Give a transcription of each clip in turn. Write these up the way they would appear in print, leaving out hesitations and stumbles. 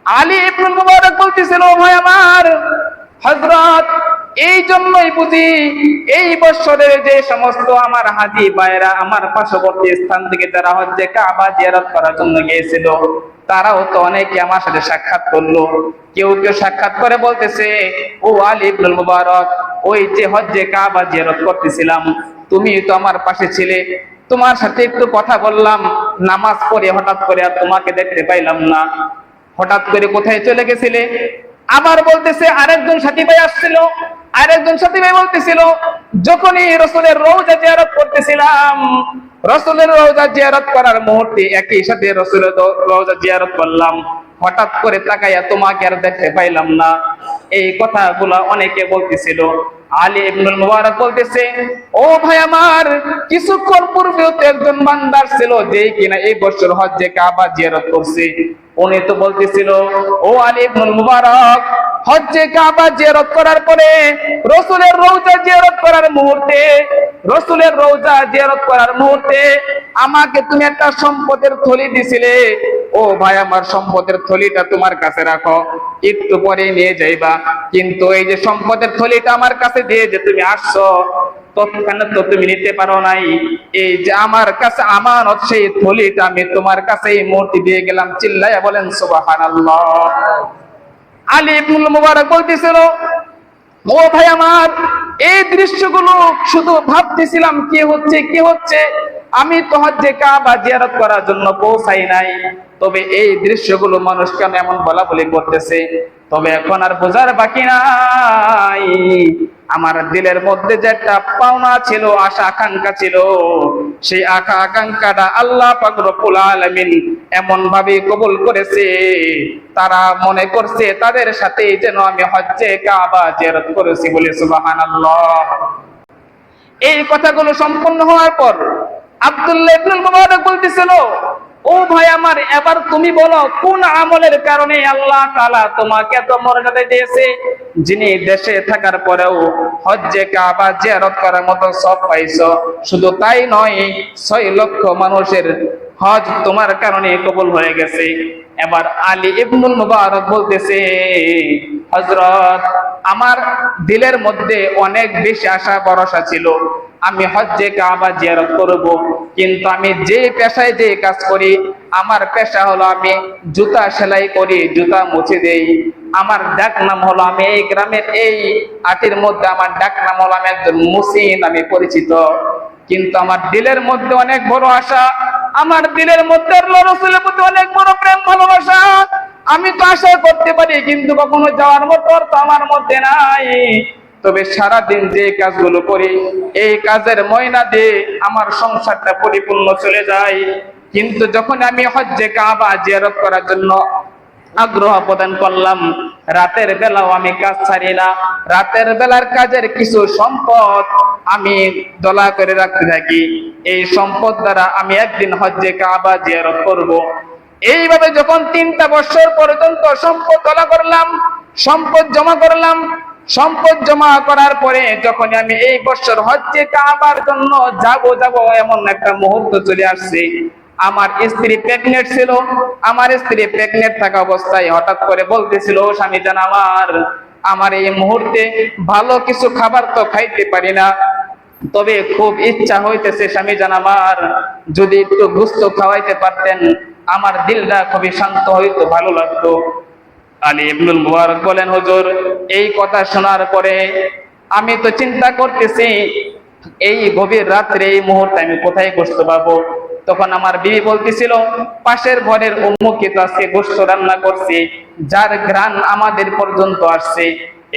আলী ইবনুল মুবারক বলতেছিল, ভাই আমার হযরত, এই জন্যই বুঝি এই বছরের যে সমস্ত আমার হাজী ভাইরা আমার পার্শ্ববর্তী স্থান থেকে যারা হজ্জে কাবা জিয়ারত করার জন্য গিয়েছিল, তারাও তো অনেকে আমার সাথে সাক্ষাৎ করলো। কেউ কেউ সাক্ষাৎ করে বলতেছে, ও আলী ইবনুল মুবারক, ওই যে হজ্জে কাবা জিয়ারত করতেছিলাম, তুমি তো আমার পাশে ছিলে, তোমার সাথে একটু কথা বললাম, নামাজ পড়ে হঠাৎ করে আর তোমাকে দেখতে পাইলাম না, হঠাৎ করে কোথায় চলে গেছিলে? আবার বলতেছে আরেকজন সাথী ভাই আসছিল, আরেকজন সাথী ভাই বলতেছিল, যখনই রসুলের রওজা জিয়ারত করতেছিলাম, রসুলের রওজা জিয়ারত করার মুহূর্তে একই সাথে রসুলের রওজা জিয়ারত করলাম, হঠাৎ করে তাকাইয়া তোমাকে আর দেখতে পাইলাম না। এই কথাগুলো অনেকে বলতেছিল। আলী ইবনুল মুবারক বলতেছে, ও ভাই আমার, কিছুক্ষণ পূর্বেও তো একজন বান্দার ছিল যে কিনা এই বছর হজ্জে কাবা জিয়ারত করছে, উনি তো বলতেছিল, ও আলী ইবনুল মুবারক, হজ্জে কাবা জিয়ারত করার পরে রাসূলের রওজা জিয়ারত করার মুহূর্তে, রাসূলের রওজা জিয়ারত করার মুহূর্তে আমাকে তুমি একটা সম্পদের থলি দিছিলে, ও ভাই আমার, সম্পদের থলিটা তোমার কাছে রাখো, একটু পরে নিয়ে যাইবা, কিন্তু এই যে সম্পদের থলিটা আমার কাছে দিয়ে যে তুমি আসছো, তৎক্ষণাৎ তো তুমি নিতে পারো নাই, এই যে আমার কাছে আমানত, সেই থলিটা আমি তোমার কাছে এই মুহূর্তে দিয়ে গেলাম। চিল্লাইয়া বলেন সুবহানাল্লাহ। আলী ইবনুল মুবারক বলতেছিল, ও ভাই আমার, এই দৃশ্যগুলো শুধু ভাবতেছিলাম কি হচ্ছে কি হচ্ছে, আমি তো হজ্জে কাবা জিয়ারত করার জন্য পৌঁছাই নাই, তবে এই দৃশ্যগুলো মানুষ কেন এমন বলা বলি করতেছে, তবে এখন আর বোঝার বাকি নাই, আমার দিলের মধ্যে যে একটা পাওনা ছিল, আশা আকাঙ্ক্ষা ছিল, সেই আশা আকাঙ্ক্ষাটা আল্লাহ পাক রব্বুল আলামিন এমন ভাবে কবুল করেছে, তারা মনে করছে তাদের সাথে যেন আমি হজ্জে কাবা জিয়ারত করেছি, বলে সুবহানাল্লাহ। এই কথাগুলো সম্পন্ন হওয়ার পর আব্দুল্লাহ ইবনুল মুবারক বলতেছিল, ও ভাই আমার, এবার তুমি বলো কোন আমলের কারণে আল্লাহ তাআলা তোমাকে এত মর্যাদা দিয়েছে, যিনি দেশে থাকার পরেও হজ্জে কাবা জিয়ারত করার মতো সওয়াব পাইছো। শুধু তাই নয়, 6 লক্ষ মানুষের হজ তোমার কারণে কবুল হয়ে গেছে। এবার আলী ইবনুল মুবারক বলতেছে, হযরত, আমার দিলের মধ্যে অনেক বেশি আশা ভরসা ছিল আমি হজ্জে কাবা জিয়ারত করব, কিন্তু আমি যে পেশায় যে কাজ করি, আমার পেশা হলো আমি জুতা সেলাই করি, জুতা মুছে দেই, আমার ডাক নাম হলো, আমি এই গ্রামের এই আটির মধ্যে আমার ডাক নাম হলো আমি একজন মুসিন, আমি পরিচিত, কিন্তু আমার দিলের মধ্যে অনেক বড় আশা, আমার দিলের মধ্যে আল্লাহর রাসূলের প্রতি অনেক বড় প্রেম ভালোবাসা, আমি তো আশা করতে পারি কিন্তু কখনো যাওয়ার মতো অর্থ আমার মধ্যে নাই, তবে সারাদিন যে কাজগুলো করি এই কাজের ময়না দিয়ে আমার সংসারটা পরিপূর্ণ চলে যায়, কিন্তু যখন আমি হজ্জে কাবা জিয়ারত করার জন্য আগ্রহ প্রদান করলাম, রাতের বেলাও আমি কাজ ছাড়ি না, রাতের বেলার কাজের কিছু সম্পদ আমি দলা করে রাখতে থাকি, এই সম্পদ দ্বারা আমি একদিন হজ্জে কাবা জিয়ারত করব। এইভাবে যখন 3টা বছর পর্যন্ত সম্পদ দলা করলাম, সম্পদ জমা করলাম, সম্পদ জমা করার পরে যখন আমি এই বছর হজ্জে কাবার জন্য যাব এমন একটা মুহূর্ত চলে আসছে, আমার স্ত্রী প্রেগনেন্ট ছিল, আমার স্ত্রী প্রেগনেন্ট থাকা অবস্থায় হঠাৎ করে বলতেছিল, স্বামী জান আমার এই মুহূর্তে ভালো কিছু খাবার তো খাইতে পারি না, তবে খুব ইচ্ছা হইতেছে স্বামী জান আমার, যদি একটু গোশত খাওয়াইতে পারতেন আমার দিলটা খুবই শান্ত হইতো, ভালো লাগতো। আলী ইবনুল মুবারক বলেন, হুজুর, এই কথা শোনার পরে আমি তো চিন্তা করতেছি এই গভীর রাত্রে এই মুহূর্তে আমি কোথায় গোশত পাবো। তখন আমার বিবি বলতেছিল, পাশের ঘরের অমুকে তো আজকে গোশত রান্না করছে, যার ঘ্রাণ আমাদের পর্যন্ত আসছে।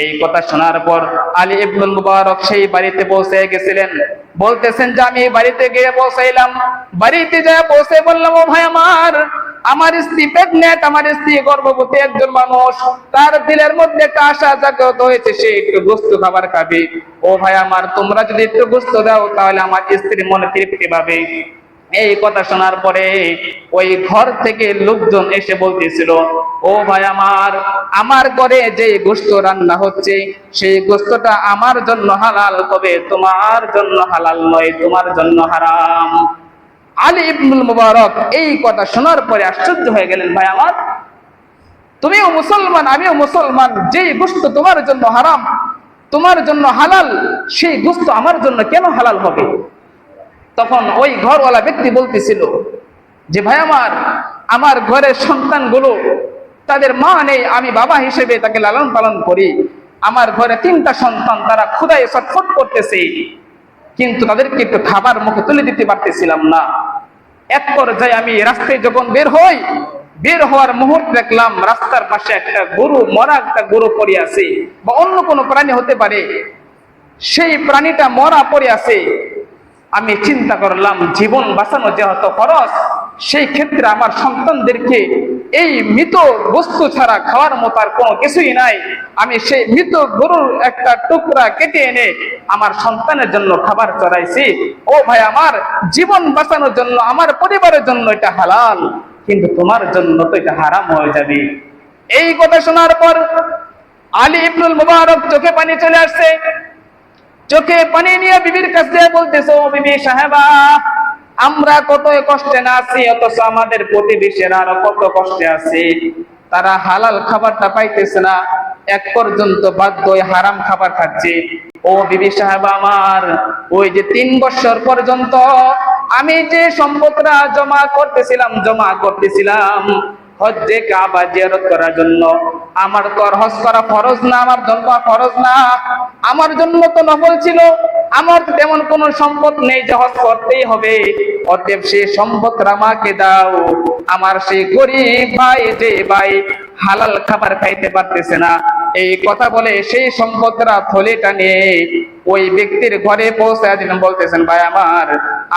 এই কথা শোনার পর আলী ইবনুল মুবারক সেই বাড়িতে পৌঁছে গেছিলেন। বলতেছেন যে আমি বাড়িতে গিয়ে পৌঁছাইলাম, বাড়িতে যা পৌঁছে বললাম, ও ভাই আমার স্ত্রী প্রেগনেন্ট, আমার স্ত্রী গর্ভবতী একজন মানুষ, তার দিলের মধ্যে একটা আশা জাগ্রত হয়েছে, সে একটু গোশত খাবার খাবে। ও ভাই আমার, তোমরা যদি একটু গোশত দাও তাহলে আমার স্ত্রী মনে তৃপ্তি পাবে। এই কথা শোনার পরে ওই ঘর থেকে লোকজন এসে বলতেছিল, ও ভাই আমার ঘরে যে গোশত রান্না হচ্ছে সেই গোশতটা আমার জন্য হালাল, তবে তোমার জন্য হালাল নয়, তোমার জন্য হারাম। আলী ইবনুল মুবারক এই কথা শোনার পরে আশ্চর্য হয়ে গেলেন, ভাই আমার, তুমিও মুসলমান, আমিও মুসলমান, যেই গোশত তোমার জন্য হারাম, তোমার জন্য হালাল, সেই গোশত আমার জন্য কেন হালাল হবে? তখন ওই ঘরওয়ালা ব্যক্তি বলতেছিল যে ভাই আমার ঘরের সন্তানগুলো, তাদের মা নেই, আমি বাবা হিসেবে তাকে লালন পালন করি। আমার ঘরে 3টা সন্তান, তারা ক্ষুধায় ছটফট করতেছে, কিন্তু তাদেরকে একটু খাবার মুখে তুলে দিতে পারতেছিলাম না। এক পর্যায়ে আমি রাস্তায় যখন বের হওয়ার মুহূর্তে দেখলাম রাস্তার পাশে একটা গরু, মরা একটা গরু পড়ে আছে, বা অন্য কোনো প্রাণী হতে পারে, সেই প্রাণীটা মরা পড়ে আছে। আমি চিন্তা করলাম, জীবন বাঁচানো যেহেতু ফরজ, সেই ক্ষেত্রে আমার সন্তানদেরকে এই মৃত বস্তু ছাড়া খাওয়ার মতো আর কোনো কিছুই নাই। আমি সেই মৃত গরুর একটা টুকরা কেটে এনে আমার সন্তানের জন্য খাবার চড়াইছি। ও ভাই আমার, জীবন বাঁচানোর জন্য, আমার পরিবারের জন্য এটা হালাল, কিন্তু তোমার জন্য তো এটা হারাম হয়ে যাবে। এই কথা শোনার পর আলী ইবনুল মুবারক চোখে পানি চলে আসছে। চোখে পানি নিয়ে বিবির কাছে বলতেছে, ও বিবি সাহেবা, আমরা কত কষ্টে না আছি, অথচ আমাদের প্রতিবেশীরা আরো কত কষ্টে আছে। তারা হালাল খাবারটা পাইতেছে না, এক পর্যন্ত বাধ্য হয়ে হারাম খাবার খাচ্ছে। ও বিবি সাহেবা আমার, ওই যে 3 বছর পর্যন্ত আমি যে সম্পদটা জমা করতেছিলাম হজ্জে কাবা জিয়ারত করার জন্য, আমার তো আর হজ করা ফরজ না, আমার জন্য ফরজ না, আমার জন্য তো নফল ছিল। আমার তো তেমন কোনো সম্পদ নেই যে হজ করতেই হবে, অতএব সেই সম্পদটা আমাকে দাও। আমার সেই গরিব ভাই, যে ভাই হালাল খাবার খাইতে পারতেছে না, এই কথা বলে সেই সম্পদটা থলেটা নিয়ে ওই ব্যক্তির ঘরে পৌঁছায় দিলেন। বলতেছেন, ভাই আমার,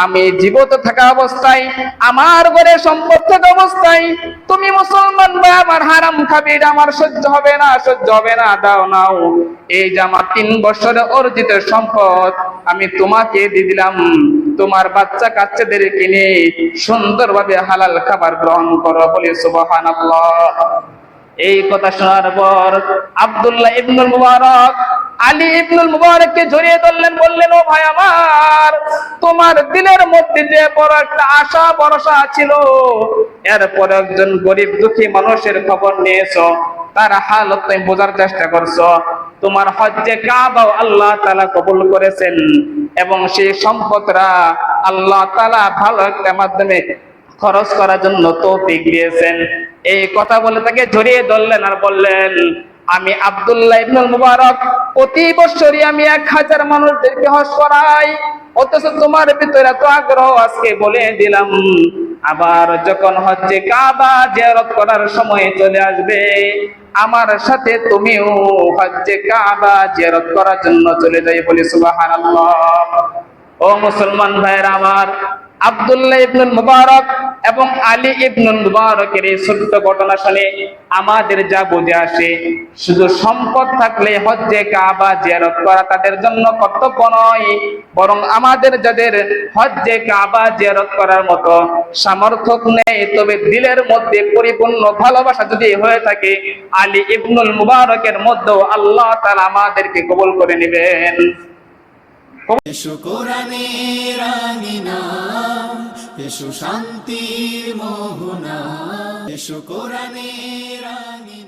আমি জীবিত থাকা অবস্থায়, আমার ঘরে সম্পদ থাকা অবস্থায় তুমি মুসলমান ভাই আমার হারাম খাবি, এটা আমার সহ্য হবে না, দাও নাও, এই যে আমার 3 বছরের অর্জিত সম্পদ আমি তোমাকে দিয়ে দিলাম, তোমার বাচ্চা কাচ্চাদের কিনে সুন্দরভাবে হালাল খাবার গ্রহণ করো। বলি সুবহানাল্লাহ। এই কথা শোনার পর আব্দুল্লাহ ইবনুল মুবারক আলী ইবনুল মুবারককে জড়িয়ে ধরলেন, বললেন, ও ভাই আমার, তোমার দিলের মধ্যে যে বড় একটা আশা ভরসা ছিল, এরপর একজন গরিব দুঃখী মানুষের খবর নিয়েছো, তার হালত তুমি বোঝার চেষ্টা করছো। তোমার হজ্জে কাবা আল্লাহ তাআলা কবুল করেছেন, এবং সেই সম্পদরা আল্লাহ তাআলা ভালো একটা মাধ্যমে খরচ করার জন্য তৌফিক দিয়েছেন। এই কথা বলে তাকে জড়িয়ে ধরলেন আর বললেন, আমি আব্দুল্লাহ ইবনুল মুবারক প্রতি বছরই আমি 1000 মানুষদেরকে হজ করাই, অথচ তোমার ভিতরে এত আগ্রহ, আজকে বলে দিলাম, আবার যখন হজ্জে কাবা জিয়ারত করার সময় চলে আসবে, আমার সাথে তুমিও হজ্জে কাবা জিয়ারত করার জন্য চলে যাই। বলি সুবহানাল্লাহ। ও মুসলমান ভাইরা আমার, আব্দুল্লাহ ইবনুল মুবারক এবং আলী ইবনুল মুবারকের এই ছোট্ট ঘটনা শুনে আমাদের যা বুঝে আসে, শুধু সম্পদ থাকলে হজ্জে কাবা জিয়ারত করা তাদের জন্য কর্তব্য নয়, বরং আমাদের যাদের হজ্জে কাবা জিয়ারত করার মতো সামর্থ্য নেই, তবে দিলের মধ্যে পরিপূর্ণ ভালোবাসা যদি হয়ে থাকে, আলী ইবনুল মুবারকের মধ্যেও আল্লাহ তাআলা আমাদেরকে কবুল করে নেবেন। এসো কোরআনের আঙিনা, এসো শান্তির মোহনা, এসো কোরআনের আঙিনা।